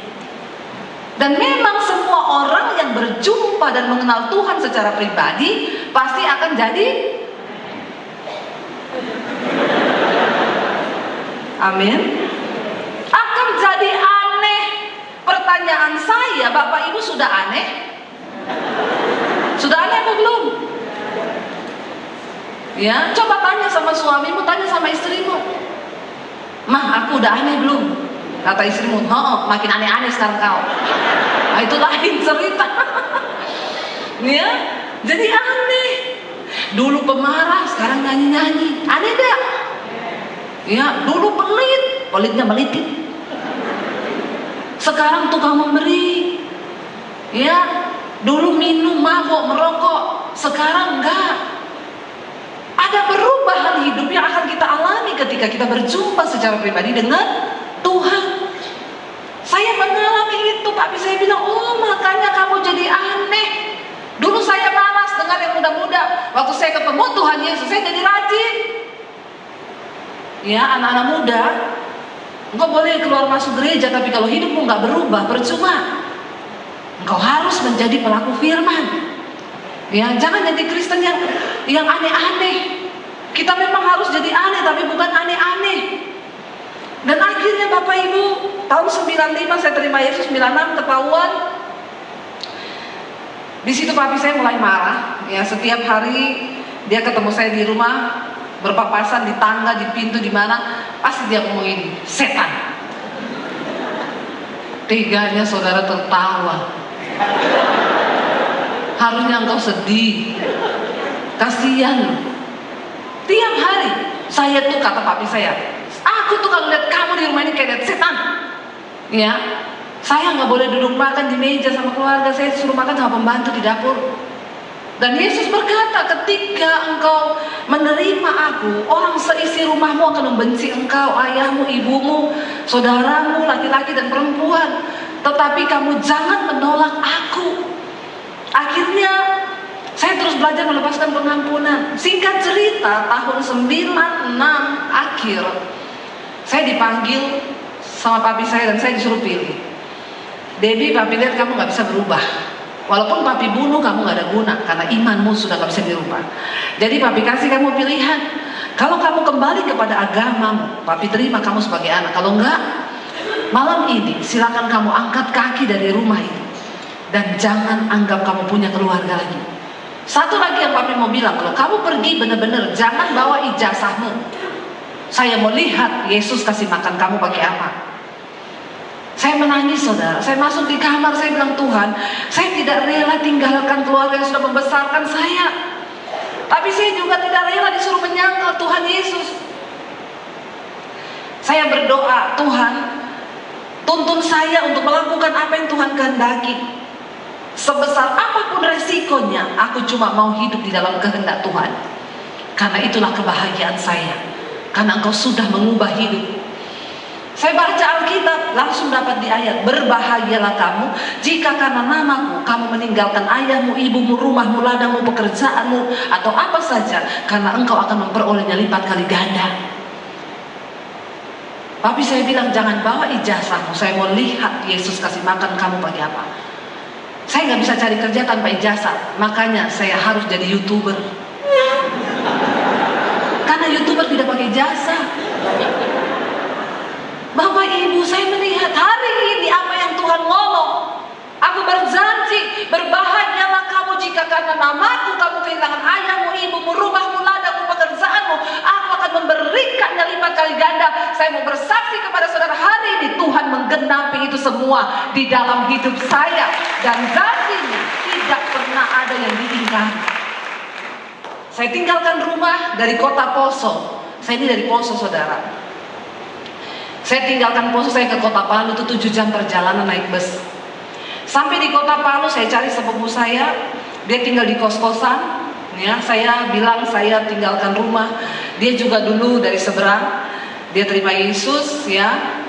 Dan memang semua orang yang berjumpa dan mengenal Tuhan secara pribadi pasti akan jadi amin, akan jadi aneh. Pertanyaan saya, Bapak Ibu sudah aneh? Sudah aneh apa belum? Ya, coba tanya sama suamimu, tanya sama istrimu. Mah, aku udah aneh belum? Kata istrimu, makin aneh-aneh sekarang kau. Nah, itu lain cerita. Ya, jadi aneh. Dulu pemarah, sekarang nyanyi-nyanyi. Aneh gak? Ya, dulu pelit, pelitnya melitit. Sekarang tukang memberi. Ya, dulu minum, mabok, merokok. Sekarang enggak. Ada perubahan hidup yang akan kita alami ketika kita berjumpa secara pribadi dengan Tuhan. Saya mengalami itu, tapi saya bilang, oh makanya kamu jadi aneh. Dulu saya malas dengar yang muda-muda. Waktu saya ketemu Tuhan Yesus, saya jadi rajin. Ya, anak-anak muda, engkau boleh keluar masuk gereja, tapi kalau hidupmu nggak berubah, percuma. Engkau harus menjadi pelaku firman. Ya, jangan jadi Kristen yang aneh-aneh. Kita memang harus jadi aneh, tapi bukan aneh-aneh. Dan akhirnya Bapak Ibu, tahun 95 saya terima Yesus, 96 ketahuan. Di situ papi saya mulai marah. Ya, setiap hari dia ketemu saya di rumah, berpapasan di tangga, di pintu, di mana, pasti dia ngomong ini, setan. Teganya saudara tertawa. Harusnya engkau sedih, kasihan. Tiap hari saya tuh, kata papi saya, aku tuh kalau lihat kamu di rumah ini kayak lihat setan. Ya, saya nggak boleh duduk makan di meja sama keluarga, saya suruh makan sama pembantu di dapur. Dan Yesus berkata, ketika engkau menerima aku, orang seisi rumahmu akan membenci engkau, ayahmu, ibumu, saudaramu, laki-laki dan perempuan. Tetapi kamu jangan menolak aku. Akhirnya saya terus belajar melepaskan pengampunan. Singkat cerita, tahun 96 akhir, saya dipanggil sama papi saya dan saya disuruh pilih. Debbie, papi lihat kamu gak bisa berubah. Walaupun papi bunuh, kamu gak ada guna, karena imanmu sudah gak bisa dirubah. Jadi papi kasih kamu pilihan. Kalau kamu kembali kepada agamamu, papi terima kamu sebagai anak. Kalau enggak, malam ini silakan kamu angkat kaki dari rumah ini. Dan jangan anggap kamu punya keluarga lagi. Satu lagi yang papi mau bilang, kalau kamu pergi benar-benar jangan bawa ijazahmu. Saya mau lihat Yesus kasih makan kamu pakai apa. Saya menangis saudara, saya masuk di kamar, saya bilang, Tuhan, saya tidak rela tinggalkan keluarga yang sudah membesarkan saya. Tapi saya juga tidak rela disuruh menyangkal Tuhan Yesus. Saya berdoa, Tuhan, tuntun saya untuk melakukan apa yang Tuhan kehendaki. Sebesar apapun resikonya, aku cuma mau hidup di dalam kehendak Tuhan. Karena itulah kebahagiaan saya. Karena Engkau sudah mengubah hidup. Saya baca Alkitab, langsung dapat di ayat, berbahagialah kamu jika karena namaku kamu meninggalkan ayahmu, ibumu, rumahmu, ladangmu, pekerjaanmu, atau apa saja, karena engkau akan memperolehnya lipat kali ganda. Tapi saya bilang, jangan bawa ijazahmu, saya mau lihat Yesus kasih makan kamu pakai apa. Saya nggak bisa cari kerja tanpa ijazah, makanya saya harus jadi YouTuber. Karena YouTuber tidak pakai ijazah. Bapak Ibu, saya melihat hari ini apa yang Tuhan ngomong. Aku berjanji, berbahagialah kamu jika karena namaku kamu kehilangan ayahmu, ibumu, rumahmu, ladangmu, pekerjaanmu. Aku akan memberikannya lipat kali ganda. Saya mau bersaksi kepada saudara hari ini, Tuhan menggenapi itu semua di dalam hidup saya. Dan janjinya tidak pernah ada yang diingkari. Saya tinggalkan rumah dari kota Poso. Saya ini dari Poso saudara. Saya tinggalkan Poso, saya ke kota Palu, itu 7 jam perjalanan naik bus. Sampai di kota Palu, saya cari sepupu saya, dia tinggal di kos-kosan. Ya, saya bilang saya tinggalkan rumah. Dia juga dulu dari seberang, dia terima Yesus. Ya,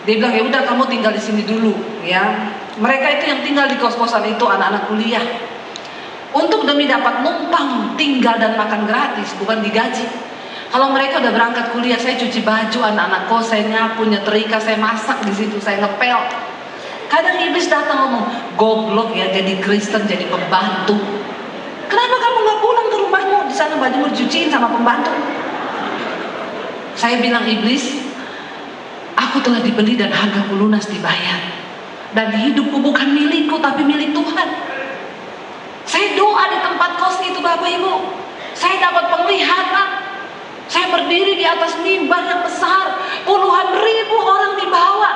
dia bilang ya udah kamu tinggal di sini dulu. Ya, mereka itu yang tinggal di kos-kosan itu anak-anak kuliah. Untuk demi dapat numpang tinggal dan makan gratis, bukan digaji. Kalau mereka udah berangkat kuliah, saya cuci baju anak-anak kos, saya nyapu, nyetrika, saya masak di situ, saya ngepel. Kadang iblis datang ngomong, goblok ya jadi Kristen, jadi pembantu. Kenapa kamu nggak pulang ke rumahmu? Di sana bajumu dicuciin sama pembantu. Saya bilang, iblis, aku telah dibeli dan hargaku lunas dibayar. Dan hidupku bukan milikku, tapi milik Tuhan. Saya doa di tempat kos itu Bapak Ibu. Saya dapat penglihatan. atas mimbar yang besar, puluhan ribu orang dibawa.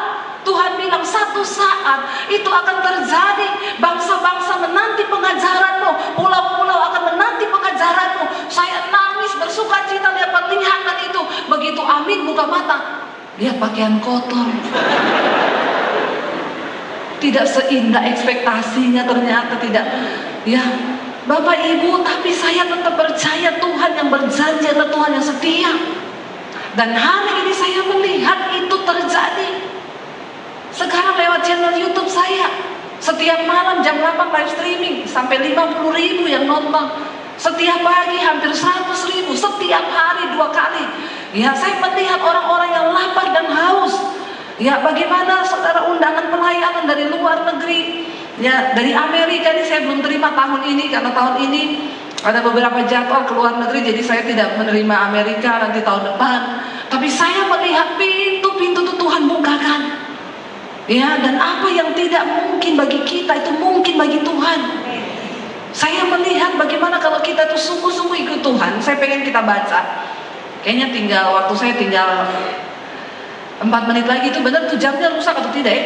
Tuhan bilang satu saat itu akan terjadi. Bangsa-bangsa menanti pengajaranmu, pulau-pulau akan menanti pengajaranmu. Saya nangis bersuka cita lihat penglihatan itu. Begitu Amin buka mata, lihat pakaian kotor. Tidak seindah ekspektasinya ternyata, tidak. Ya, Bapak Ibu, tapi saya tetap percaya Tuhan yang berjanji adalah Tuhan yang setia. Dan hari ini saya melihat itu terjadi. Sekarang lewat channel YouTube saya, setiap malam jam 8 live streaming, sampai 50.000 yang nonton. Setiap pagi hampir 100.000, setiap hari 2 kali. Ya, saya melihat orang-orang yang lapar dan haus. Ya, bagaimana saudara undangan pelayanan dari luar negeri. Ya, dari Amerika ini saya belum terima tahun ini, karena tahun ini ada beberapa jadwal ke luar negeri, jadi saya tidak menerima Amerika nanti tahun depan. Tapi saya melihat pintu-pintu itu Tuhan bukakan. Ya, dan apa yang tidak mungkin bagi kita itu mungkin bagi Tuhan. Saya melihat bagaimana kalau kita itu sungguh-sungguh ikut Tuhan. Saya pengen kita baca. Kayaknya waktu saya tinggal 4 menit lagi. Itu benar tuh jamnya rusak atau tidak ya?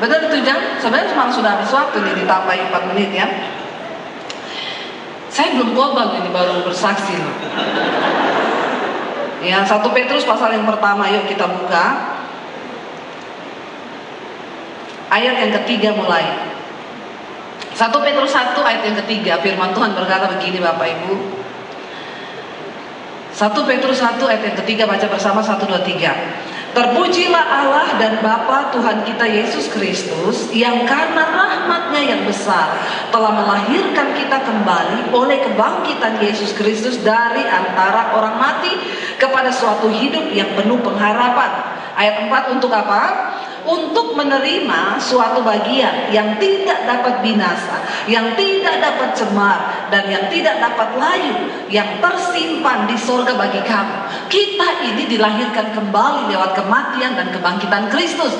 Benar itu jam? Sebenarnya malah sudah habis waktu nih, ditambahin 4 menit ya. Saya belum khotbah ini, baru bersaksi loh. Ya, 1 Petrus pasal yang pertama, yuk kita buka. Ayat yang ketiga mulai. 1 Petrus 1 ayat yang ketiga, firman Tuhan berkata begini Bapak Ibu. 1 Petrus 1 ayat yang ketiga, baca bersama 1, 2, 3. Terpujilah Allah dan Bapa Tuhan kita Yesus Kristus, yang karena rahmat-Nya yang besar telah melahirkan kita kembali oleh kebangkitan Yesus Kristus dari antara orang mati kepada suatu hidup yang penuh pengharapan. Ayat 4, untuk apa? Untuk menerima suatu bagian yang tidak dapat binasa, yang tidak dapat cemar, dan yang tidak dapat layu, yang tersimpan di sorga bagi kamu. Kita ini dilahirkan kembali lewat kematian dan kebangkitan Kristus.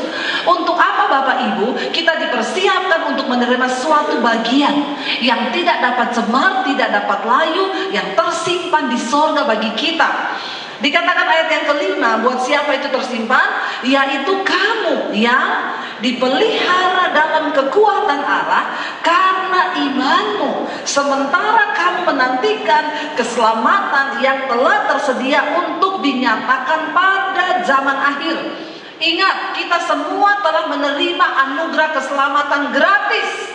Untuk apa Bapak Ibu? Kita dipersiapkan untuk menerima suatu bagian yang tidak dapat cemar, tidak dapat layu, yang tersimpan di sorga bagi kita. Dikatakan ayat yang kelima, buat siapa itu tersimpan? Yaitu kamu yang dipelihara dalam kekuatan Allah karena imanmu, sementara kamu menantikan keselamatan yang telah tersedia untuk dinyatakan pada zaman akhir. Ingat, kita semua telah menerima anugerah keselamatan gratis.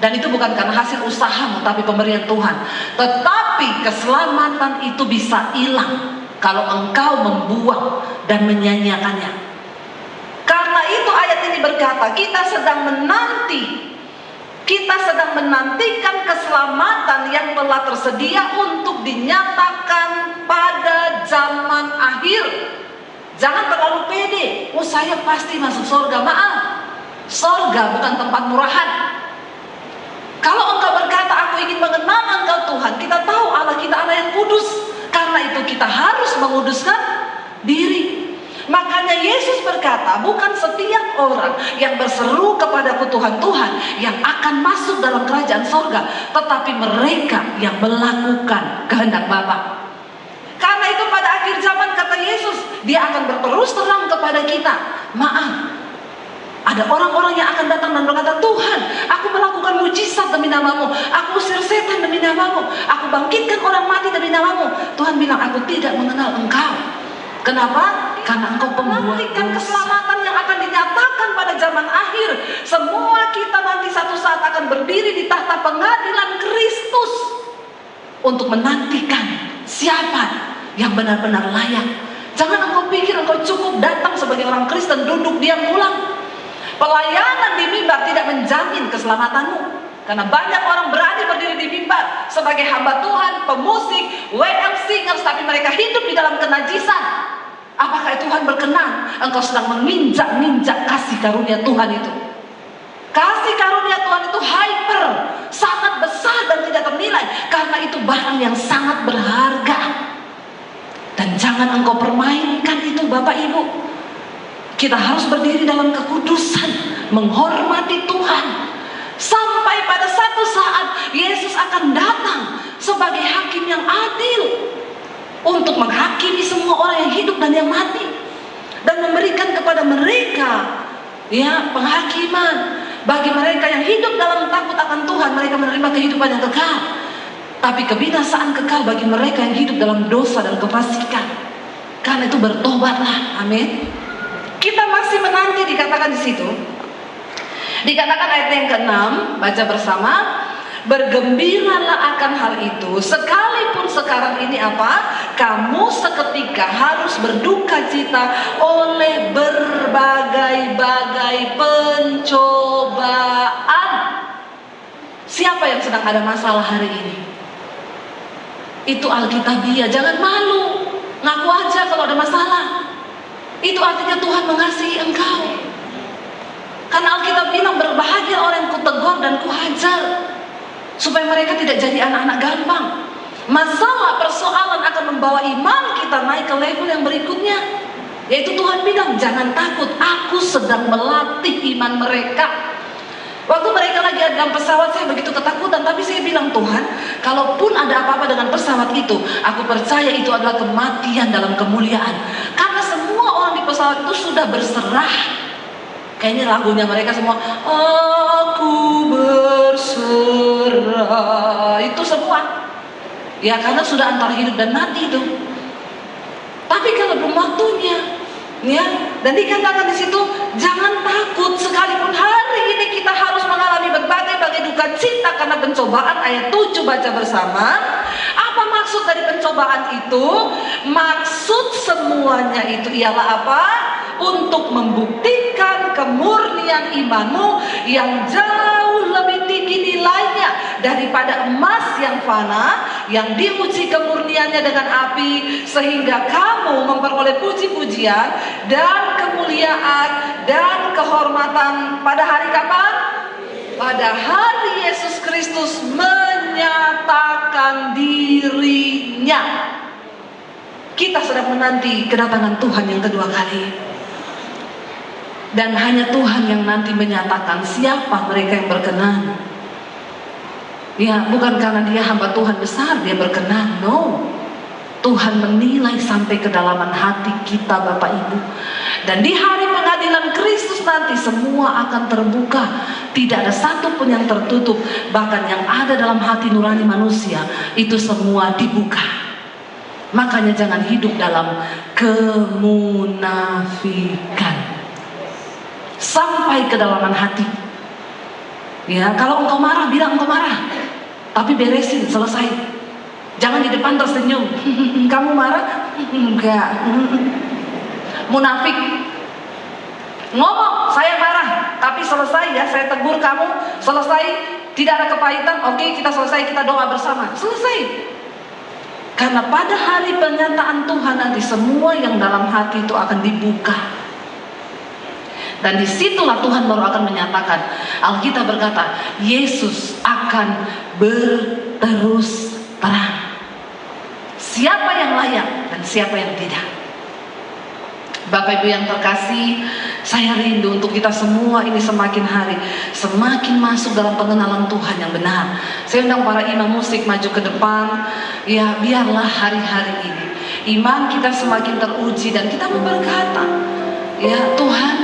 Dan itu bukan karena hasil usahamu, tapi pemberian Tuhan. Tetapi keselamatan itu bisa hilang kalau engkau membuang dan menyanyiakannya. Karena itu ayat ini berkata, kita sedang menantikan keselamatan yang telah tersedia untuk dinyatakan pada zaman akhir. Jangan terlalu pede. Oh, saya pasti masuk surga. Maaf, surga bukan tempat murahan. Kalau engkau berkata, aku ingin mengenal engkau Tuhan, kita tahu Allah kita Allah yang kudus. Karena itu kita harus menguduskan diri. Makanya Yesus berkata, bukan setiap orang yang berseru kepadaku Tuhan, Tuhan, yang akan masuk dalam kerajaan sorga, tetapi mereka yang melakukan kehendak Bapa. Karena itu pada akhir zaman kata Yesus, Dia akan berterus terang kepada kita. Maaf, ada orang-orang yang akan datang dan berkata, Tuhan, aku melakukan mujizat demi namamu, aku usir setan demi namamu, aku bangkitkan orang mati demi namamu. Tuhan bilang, aku tidak mengenal engkau. Kenapa? Karena engkau pembuat dosa. Keselamatan yang akan dinyatakan pada zaman akhir. Semua kita nanti satu saat akan berdiri di tahta pengadilan Kristus untuk menantikan siapa yang benar-benar layak. Jangan engkau pikir engkau cukup datang sebagai orang Kristen, duduk diam pulang. Pelayanan di mimbar tidak menjamin keselamatanmu. Karena banyak orang berani berdiri di mimbar sebagai hamba Tuhan, pemusik, WL singers, tapi mereka hidup di dalam kenajisan. Apakah Tuhan berkenan? Engkau sedang menginjak-ninjak kasih karunia Tuhan itu. Kasih karunia Tuhan itu hyper, sangat besar dan tidak ternilai. Karena itu barang yang sangat berharga. Dan jangan engkau permainkan itu Bapak Ibu. Kita harus berdiri dalam kekudusan, menghormati Tuhan. Sampai pada satu saat Yesus akan datang sebagai hakim yang adil. untuk menghakimi semua orang yang hidup dan yang mati, dan memberikan kepada mereka penghakiman. Bagi mereka yang hidup dalam takut akan Tuhan, mereka menerima kehidupan yang kekal. Tapi kebinasaan kekal bagi mereka yang hidup dalam dosa dan kefasikan. Karena itu bertobatlah. Amin. Kita masih menanti, dikatakan di situ. Dikatakan ayat yang ke-6, baca bersama. Bergembiralah akan hal itu, sekalipun sekarang ini kamu seketika harus berduka cita oleh berbagai-bagai pencobaan. Siapa yang sedang ada masalah hari ini? Itu Alkitabiah. Jangan malu, ngaku aja kalau ada masalah. Itu artinya Tuhan mengasihi engkau. Karena Alkitab bilang, berbahagia orang yang kutegur dan kuhajar, supaya mereka tidak jadi anak-anak gampang. Masalah persoalan akan membawa iman kita naik ke level yang berikutnya, yaitu Tuhan bilang, jangan takut, aku sedang melatih iman mereka. Waktu mereka lagi ada dalam pesawat, saya begitu ketakutan, tapi saya bilang, Tuhan, kalaupun ada apa-apa dengan pesawat itu, aku percaya itu adalah kematian dalam kemuliaan. Karena semua orang di pesawat itu sudah berserah. Kayaknya lagunya mereka semua, aku berserah, itu semua. Ya, karena sudah antara hidup dan mati itu. Tapi kalau belum waktunya, dan dikatakan di situ, jangan takut, sekalipun hari ini kita harus mengalami berbagai-bagai duka cita karena pencobaan. Ayat 7 baca bersama. Apa maksud dari pencobaan itu? Maksud semuanya itu ialah apa? Untuk membuktikan kemurnian imanmu yang jauh lebih tinggi nilainya daripada emas yang fana, yang diuji kemurniannya dengan api, sehingga kamu memperoleh puji-pujian dan kemuliaan dan kehormatan pada hari kapan? Pada hari Yesus Kristus menyatakan dirinya. Kita sedang menanti kedatangan Tuhan yang kedua kali. Dan hanya Tuhan yang nanti menyatakan siapa mereka yang berkenan. Ya, bukan karena dia hamba Tuhan besar dia berkenan. No. Tuhan menilai sampai kedalaman hati kita, Bapak Ibu. Dan di hari pengadilan Kristus nanti semua akan terbuka. Tidak ada satu pun yang tertutup. Bahkan yang ada dalam hati nurani manusia, itu semua dibuka. Makanya jangan hidup dalam kemunafikan. Sampai kedalaman hati. Ya, kalau engkau marah, bilang engkau marah. Tapi beresin, selesai. Jangan di depan tersenyum. Kamu marah? Enggak. Munafik. Ngomong, saya marah, tapi selesai ya, saya tegur kamu, selesai, tidak ada kepahitan. Oke, kita selesai, kita doa bersama. Selesai. Karena pada hari penyataan Tuhan nanti semua yang dalam hati itu akan dibuka. Dan disitulah Tuhan baru akan menyatakan. Alkitab berkata, Yesus akan berterus terang. Siapa yang layak dan siapa yang tidak. Bapak Ibu yang terkasih, saya rindu untuk kita semua ini semakin hari semakin masuk dalam pengenalan Tuhan yang benar. Saya undang para imam musik maju ke depan. Ya, biarlah hari-hari ini iman kita semakin teruji dan kita mau berkata, ya Tuhan,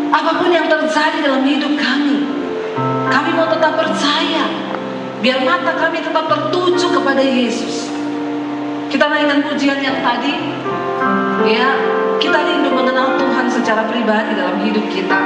apapun yang terjadi dalam hidup kami mau tetap percaya. Biar mata kami tetap tertuju kepada Yesus. Kita naikkan pujian yang tadi. Ya, kita rindu mengenal Tuhan secara pribadi dalam hidup kita.